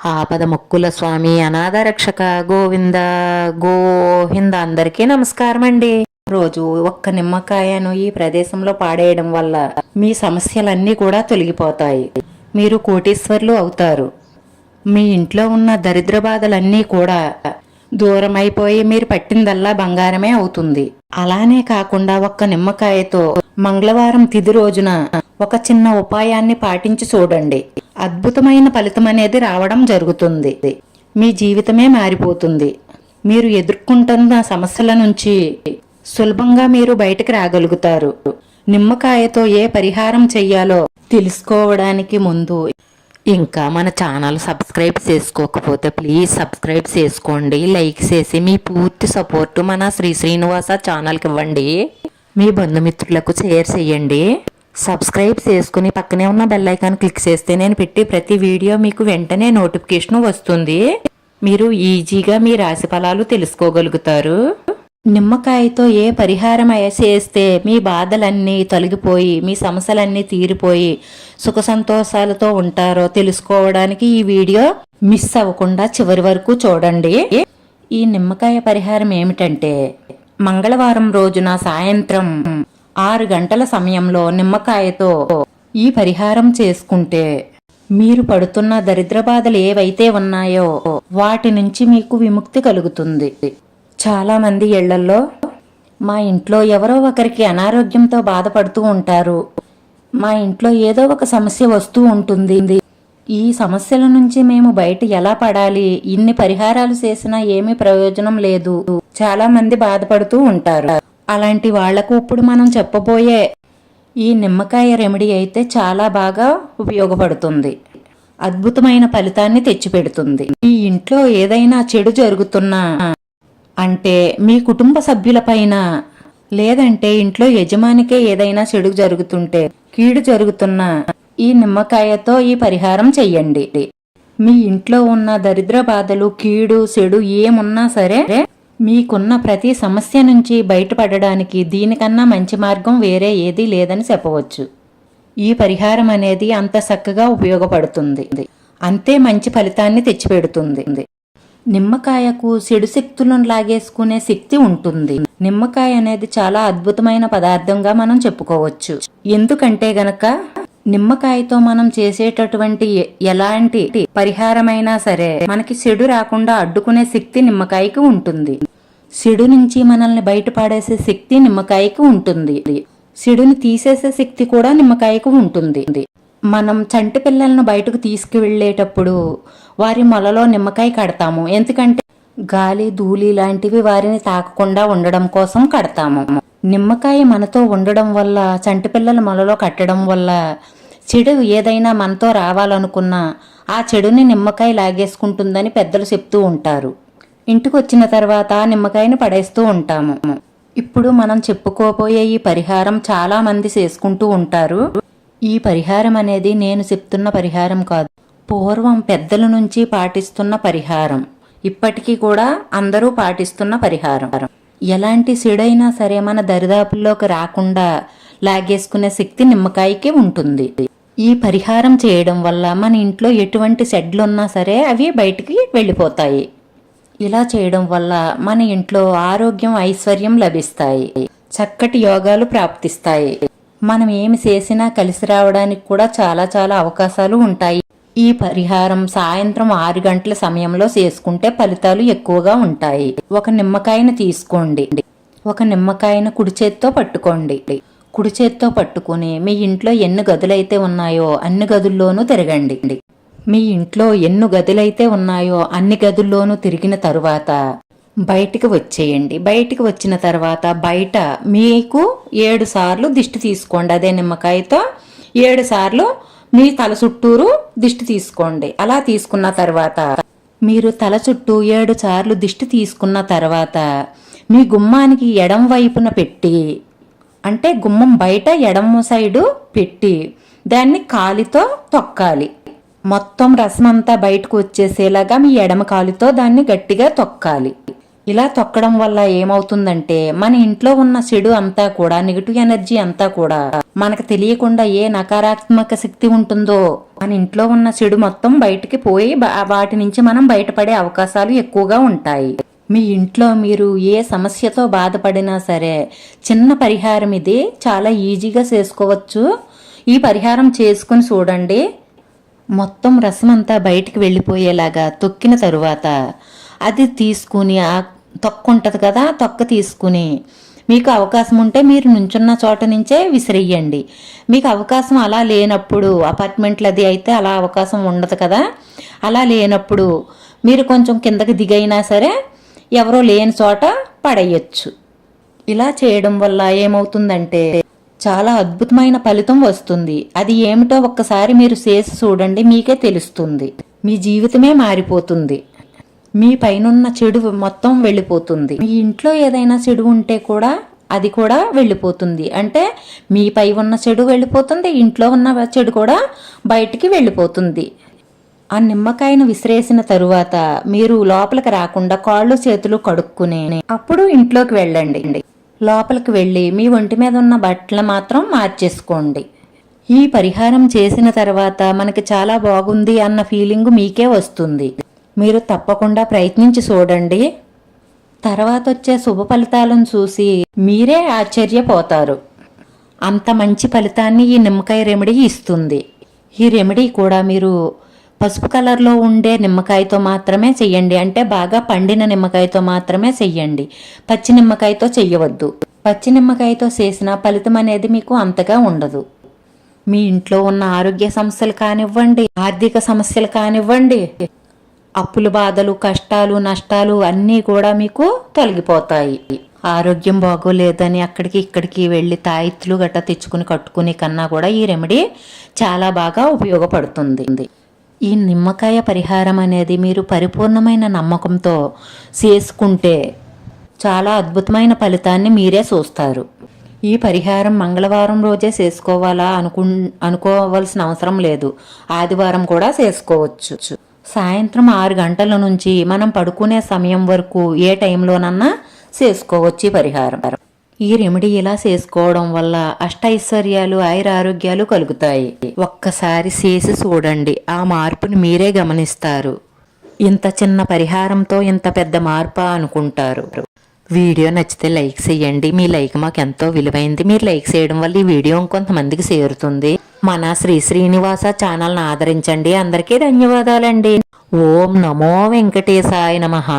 ఆపద మొక్కుల స్వామి అనాథ రక్షక గోవింద గోహింద అందరికీ నమస్కారం అండి. రోజు ఒక్క నిమ్మకాయను ఈ ప్రదేశంలో పాడేయడం వల్ల మీ సమస్యలన్నీ కూడా తొలగిపోతాయి. మీరు కోటీశ్వర్లు అవుతారు. మీ ఇంట్లో ఉన్న దరిద్ర బాధలన్నీ కూడా దూరం అయిపోయి మీరు పట్టిందల్లా బంగారమే అవుతుంది. అలానే కాకుండా ఒక్క నిమ్మకాయతో మంగళవారం తిథి రోజున ఒక చిన్న ఉపాయాన్ని పాటించి చూడండి. అద్భుతమైన ఫలితం అనేది రావడం జరుగుతుంది. మీ జీవితమే మారిపోతుంది. మీరు ఎదుర్కొంటున్న సమస్యల నుంచి సులభంగా మీరు బయటకు రాగలుగుతారు. నిమ్మకాయతో ఏ పరిహారం చెయ్యాలో తెలుసుకోవడానికి ముందు ఇంకా మన ఛానల్ సబ్స్క్రైబ్ చేసుకోకపోతే ప్లీజ్ సబ్స్క్రైబ్ చేసుకోండి. లైక్ చేసి మీ పూర్తి సపోర్టు మన శ్రీ శ్రీనివాస ఛానల్కి ఇవ్వండి. మీ బంధుమిత్రులకు షేర్ చేయండి. సబ్స్క్రైబ్ చేసుకుని పక్కనే ఉన్న బెల్ ఐకాన్ క్లిక్ చేస్తే నేను పెట్టి ప్రతి వీడియో మీకు వెంటనే నోటిఫికేషన్ వస్తుంది. మీరు ఈజీగా మీ రాశి ఫలాలు తెలుసుకోగలుగుతారు. నిమ్మకాయతో ఏ పరిహారం చేస్తే మీ బాధలన్నీ తొలగిపోయి మీ సమస్యలన్నీ తీరిపోయి సుఖ సంతోషాలతో ఉంటారో తెలుసుకోవడానికి ఈ వీడియో మిస్ అవ్వకుండా చివరి వరకు చూడండి. ఈ నిమ్మకాయ పరిహారం ఏమిటంటే, మంగళవారం రోజున సాయంత్రం 6 గంటల సమయంలో నిమ్మకాయతో ఈ పరిహారం చేసుకుంటే మీరు పడుతున్న దరిద్ర బాధలు ఏవైతే ఉన్నాయో వాటి నుంచి మీకు విముక్తి కలుగుతుంది. చాలా మంది ఇళ్లల్లో మా ఇంట్లో ఎవరో ఒకరికి అనారోగ్యంతో బాధపడుతూ ఉంటారు. మా ఇంట్లో ఏదో ఒక సమస్య వస్తూ ఉంటుంది. ఈ సమస్యల నుంచి మేము బయట ఎలా పడాలి, ఇన్ని పరిహారాలు చేసినా ఏమీ ప్రయోజనం లేదు, చాలా మంది బాధపడుతూ ఉంటారు. అలాంటి వాళ్లకు ఇప్పుడు మనం చెప్పబోయే ఈ నిమ్మకాయ రెమెడీ అయితే చాలా బాగా ఉపయోగపడుతుంది. అద్భుతమైన ఫలితాన్ని తెచ్చిపెడుతుంది. ఈ ఇంట్లో ఏదైనా చెడు జరుగుతున్నా, అంటే మీ కుటుంబ సభ్యులపైన లేదంటే ఇంట్లో యజమానికే ఏదైనా చెడు జరుగుతుంటే, కీడు జరుగుతున్నా ఈ నిమ్మకాయతో ఈ పరిహారం చెయ్యండి. మీ ఇంట్లో ఉన్న దరిద్ర బాధలు, కీడు, చెడు ఏమున్నా సరే మీకున్న ప్రతి సమస్య నుంచి బయటపడడానికి దీనికన్నా మంచి మార్గం వేరే ఏదీ లేదని చెప్పవచ్చు. ఈ పరిహారం అనేది అంత చక్కగా ఉపయోగపడుతుంది. అంతే మంచి ఫలితాన్ని తెచ్చిపెడుతుంది. నిమ్మకాయకు చెడు శక్తులను లాగేసుకునే శక్తి ఉంటుంది. నిమ్మకాయ అనేది చాలా అద్భుతమైన పదార్థంగా మనం చెప్పుకోవచ్చు. ఎందుకంటే గనక నిమ్మకాయతో మనం చేసేటటువంటి ఎలాంటి పరిహారమైనా సరే మనకి చెడు రాకుండా అడ్డుకునే శక్తి నిమ్మకాయకి ఉంటుంది. చెడు నుంచి మనల్ని బయటపడేసే శక్తి నిమ్మకాయకి ఉంటుంది. చెడుని తీసేసే శక్తి కూడా నిమ్మకాయకు ఉంటుంది. మనం చంటి పిల్లలను బయటకు తీసుకువెళ్ళేటప్పుడు వారి మొలలో నిమ్మకాయ కడతాము. ఎందుకంటే గాలి, ధూళి లాంటివి వారిని తాకకుండా ఉండడం కోసం కడతాము. నిమ్మకాయ మనతో ఉండడం వల్ల, చంటి పిల్లల మొలలో కట్టడం వల్ల చెడు ఏదైనా మనతో రావాలనుకున్నా ఆ చెడుని నిమ్మకాయ లాగేసుకుంటుందని పెద్దలు చెప్తూ ఉంటారు. ఇంటికి వచ్చిన తర్వాత నిమ్మకాయని పడేస్తూ ఉంటాము. ఇప్పుడు మనం చెప్పుకోబోయే ఈ పరిహారం చాలా మంది చేసుకుంటూ ఉంటారు. ఈ పరిహారం అనేది నేను చెప్తున్న పరిహారం కాదు, పూర్వం పెద్దల నుంచి పాటిస్తున్న పరిహారం. ఇప్పటికీ కూడా అందరూ పాటిస్తున్న పరిహారం. ఎలాంటి చెడైనా సరే మన దరిదాపుల్లోకి రాకుండా లాగేసుకునే శక్తి నిమ్మకాయకి ఉంటుంది. ఈ పరిహారం చేయడం వల్ల మన ఇంట్లో ఎటువంటి చెడ్లున్నా సరే అవి బయటికి వెళ్ళిపోతాయి. ఇలా చేయడం వల్ల మన ఇంట్లో ఆరోగ్యం, ఐశ్వర్యం లభిస్తాయి. చక్కటి యోగాలు ప్రాప్తిస్తాయి. మనం ఏమి చేసినా కలిసి రావడానికి కూడా చాలా చాలా అవకాశాలు ఉంటాయి. ఈ పరిహారం సాయంత్రం 6 గంటల సమయంలో చేసుకుంటే ఫలితాలు ఎక్కువగా ఉంటాయి. ఒక నిమ్మకాయను తీసుకోండి. ఒక నిమ్మకాయను కుడి చేత్తో పట్టుకోండి. కుడి చేత్తో పట్టుకుని మీ ఇంట్లో ఎన్ని గదులైతే ఉన్నాయో అన్ని గదుల్లోనూ తిరగండి. మీ ఇంట్లో ఎన్ని గదులైతే ఉన్నాయో అన్ని గదుల్లోనూ తిరిగిన తరువాత బయటికి వచ్చేయండి. బయటికి వచ్చిన తర్వాత బయట మీకు 7 సార్లు దిష్టి తీసుకోండి. అదే నిమ్మకాయతో 7 సార్లు మీ తల చుట్టూరు దిష్టి తీసుకోండి. అలా తీసుకున్న తర్వాత మీరు తల చుట్టూ 7 సార్లు దిష్టి తీసుకున్న తర్వాత మీ గుమ్మానికి ఎడం వైపున పెట్టి, అంటే గుమ్మం బయట ఎడమ సైడు పెట్టి దాన్ని కాలితో తొక్కాలి. మొత్తం రసమంతా బయటకు వచ్చేసేలాగా మీ ఎడమ కాలితో దాన్ని గట్టిగా తొక్కాలి. ఇలా తొక్కడం వల్ల ఏమవుతుందంటే మన ఇంట్లో ఉన్న చెడు అంతా కూడా, నెగిటివ్ ఎనర్జీ అంతా కూడా మనకు తెలియకుండా ఏ నకారాత్మక శక్తి ఉంటుందో మన ఇంట్లో ఉన్న చెడు మొత్తం బయటికి పోయి వాటి నుంచి మనం బయటపడే అవకాశాలు ఎక్కువగా ఉంటాయి. మీ ఇంట్లో మీరు ఏ సమస్యతో బాధపడినా సరే చిన్న పరిహారం ఇది, చాలా ఈజీగా చేసుకోవచ్చు. ఈ పరిహారం చేసుకుని చూడండి. మొత్తం రసం అంతా బయటికి వెళ్ళిపోయేలాగా తొక్కిన తరువాత అది తీసుకుని ఆ తొక్క ఉంటుంది కదా, తొక్క తీసుకుని మీకు అవకాశం ఉంటే మీరు నుంచున్న చోట నుంచే విసిరేయండి. మీకు అవకాశం అలా లేనప్పుడు, అపార్ట్మెంట్లు అది అయితే అలా అవకాశం ఉండదు కదా, అలా లేనప్పుడు మీరు కొంచెం కిందకి దిగైనా సరే ఎవరో లేని చోట పడేయచ్చు. ఇలా చేయడం వల్ల ఏమవుతుందంటే చాలా అద్భుతమైన ఫలితం వస్తుంది. అది ఏమిటో ఒక్కసారి మీరు చేసి చూడండి, మీకే తెలుస్తుంది. మీ జీవితమే మారిపోతుంది. మీ పైనున్న చెడు మొత్తం వెళ్ళిపోతుంది. మీ ఇంట్లో ఏదైనా చెడు ఉంటే కూడా అది కూడా వెళ్ళిపోతుంది. అంటే మీ పై ఉన్న చెడు వెళ్ళిపోతుంది, ఇంట్లో ఉన్న చెడు కూడా బయటికి వెళ్ళిపోతుంది. ఆ నిమ్మకాయను విసిరేసిన తరువాత మీరు లోపలికి రాకుండా కాళ్ళు చేతులు కడుక్కుని అప్పుడు ఇంట్లోకి వెళ్ళండి. లోపలికి వెళ్ళి మీ ఒంటి మీద ఉన్న బట్టలు మాత్రం మార్చేసుకోండి. ఈ పరిహారం చేసిన తర్వాత మనకి చాలా బాగుంది అన్న ఫీలింగ్ మీకే వస్తుంది. మీరు తప్పకుండా ప్రయత్నించి చూడండి. తర్వాత వచ్చే శుభ ఫలితాలను చూసి మీరే ఆశ్చర్యపోతారు. అంత మంచి ఫలితాన్ని ఈ నిమ్మకాయ రెమెడీ ఇస్తుంది. ఈ రెమెడీ కూడా మీరు పసుపు కలర్లో ఉండే నిమ్మకాయతో మాత్రమే చెయ్యండి. అంటే బాగా పండిన నిమ్మకాయతో మాత్రమే చెయ్యండి. పచ్చి నిమ్మకాయతో చెయ్యవద్దు. పచ్చి నిమ్మకాయతో చేసిన ఫలితం అనేది మీకు అంతగా ఉండదు. మీ ఇంట్లో ఉన్న ఆరోగ్య సమస్యలు కానివ్వండి, ఆర్థిక సమస్యలు కానివ్వండి, అప్పుల బాధలు, కష్టాలు, నష్టాలు అన్నీ కూడా మీకు తొలగిపోతాయి. ఆరోగ్యం బాగోలేదని అక్కడికి ఇక్కడికి వెళ్ళి తాయిత్తులు గట్రా తెచ్చుకుని కట్టుకునే కన్నా కూడా ఈ రెమెడీ చాలా బాగా ఉపయోగపడుతుంది. ఈ నిమ్మకాయ పరిహారం అనేది మీరు పరిపూర్ణమైన నమ్మకంతో చేసుకుంటే చాలా అద్భుతమైన ఫలితాన్ని మీరే చూస్తారు. ఈ పరిహారం మంగళవారం రోజే చేసుకోవాలా అనుకోవాల్సిన అవసరం లేదు. ఆదివారం కూడా చేసుకోవచ్చు. సాయంత్రం 6 గంటల నుంచి మనం పడుకునే సమయం వరకు ఏ టైంలోనన్నా చేసుకోవచ్చు ఈ పరిహారం. ఈ రెమెడీ ఇలా చేసుకోవడం వల్ల అష్టైశ్వర్యాలు, ఆయురారోగ్యాలు కలుగుతాయి. ఒక్కసారి చేసి చూడండి, ఆ మార్పుని మీరే గమనిస్తారు. ఇంత చిన్న పరిహారంతో ఇంత పెద్ద మార్పా అనుకుంటారు. వీడియో నచ్చితే లైక్ చేయండి. మీ లైక్ మాకు ఎంతో విలువైంది. మీరు లైక్ చేయడం వల్ల ఈ వీడియో ఇంకొంతమందికి చేరుతుంది. మన శ్రీ శ్రీనివాస ఛానల్ని ఆదరించండి. అందరికీ ధన్యవాదాలండి. ఓం నమో వెంకటేశాయ నమః.